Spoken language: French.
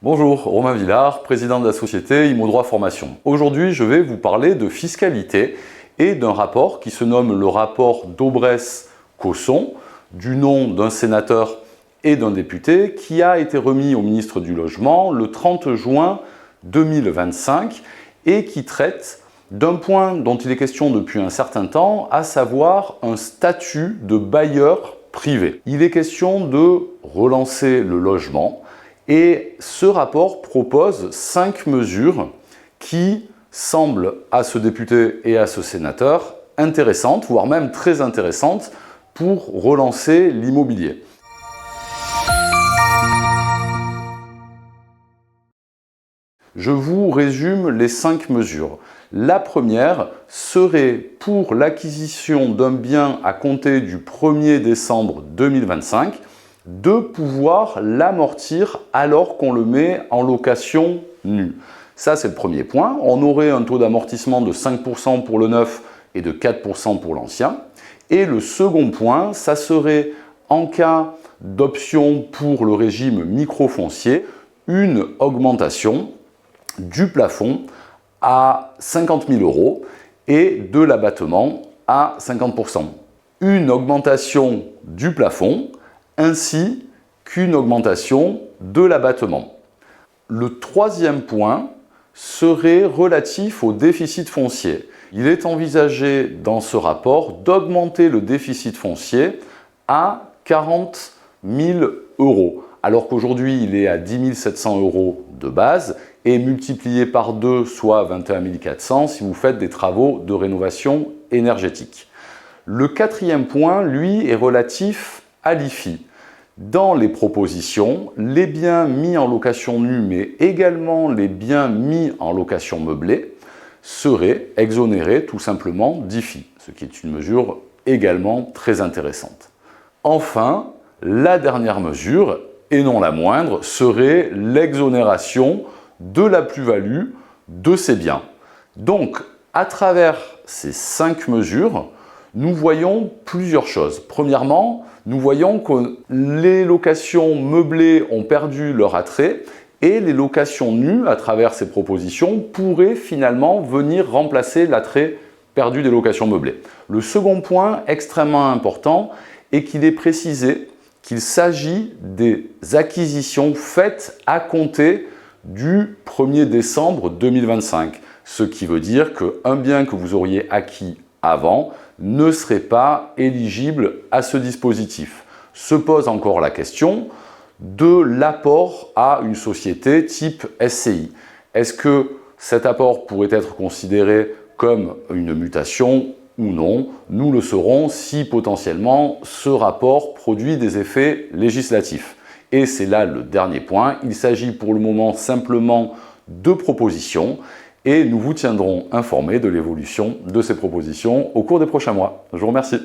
Bonjour, Romain Villard, président de la société Immodroit Formation. Aujourd'hui, je vais vous parler de fiscalité et d'un rapport qui se nomme le rapport Daubresse-Cosson, du nom d'un sénateur et d'un député, qui a été remis au ministre du Logement le 30 juin 2025 et qui traite d'un point dont il est question depuis un certain temps, à savoir un statut de bailleur privé. Il est question de relancer le logement. Et ce rapport propose 5 mesures qui semblent à ce député et à ce sénateur intéressantes, voire même très intéressantes, pour relancer l'immobilier. Je vous résume les 5 mesures. La première serait pour l'acquisition d'un bien à compter du 1er décembre 2025, de pouvoir l'amortir alors qu'on le met en location nue. Ça, c'est le premier point. On aurait un taux d'amortissement de 5% pour le neuf et de 4% pour l'ancien. Et le second point, ça serait en cas d'option pour le régime microfoncier, une augmentation du plafond à 50 000 € et de l'abattement à 50%. Une augmentation du plafond ainsi qu'une augmentation de l'abattement. Le troisième point serait relatif au déficit foncier. Il est envisagé dans ce rapport d'augmenter le déficit foncier à 40 000 €, alors qu'aujourd'hui il est à 10 700 € de base et multiplié par 2, soit 21 400 si vous faites des travaux de rénovation énergétique. Le quatrième point, lui, est relatif à l'IFI. Dans les propositions, les biens mis en location nue, mais également les biens mis en location meublée, seraient exonérés tout simplement d'IFI, ce qui est une mesure également très intéressante. Enfin, la dernière mesure, et non la moindre, serait l'exonération de la plus-value de ces biens. Donc, à travers ces 5 mesures, nous voyons plusieurs choses. Premièrement, nous voyons que les locations meublées ont perdu leur attrait et les locations nues, à travers ces propositions, pourraient finalement venir remplacer l'attrait perdu des locations meublées. Le second point extrêmement important est qu'il est précisé qu'il s'agit des acquisitions faites à compter du 1er décembre 2025, ce qui veut dire qu'un bien que vous auriez acquis avant ne serait pas éligible à ce dispositif. Se pose encore la question de l'apport à une société type SCI. Est-ce que cet apport pourrait être considéré comme une mutation ou non? Nous le saurons si potentiellement ce rapport produit des effets législatifs. Et c'est là le dernier point. Il s'agit pour le moment simplement de propositions et nous vous tiendrons informés de l'évolution de ces propositions au cours des prochains mois. Je vous remercie.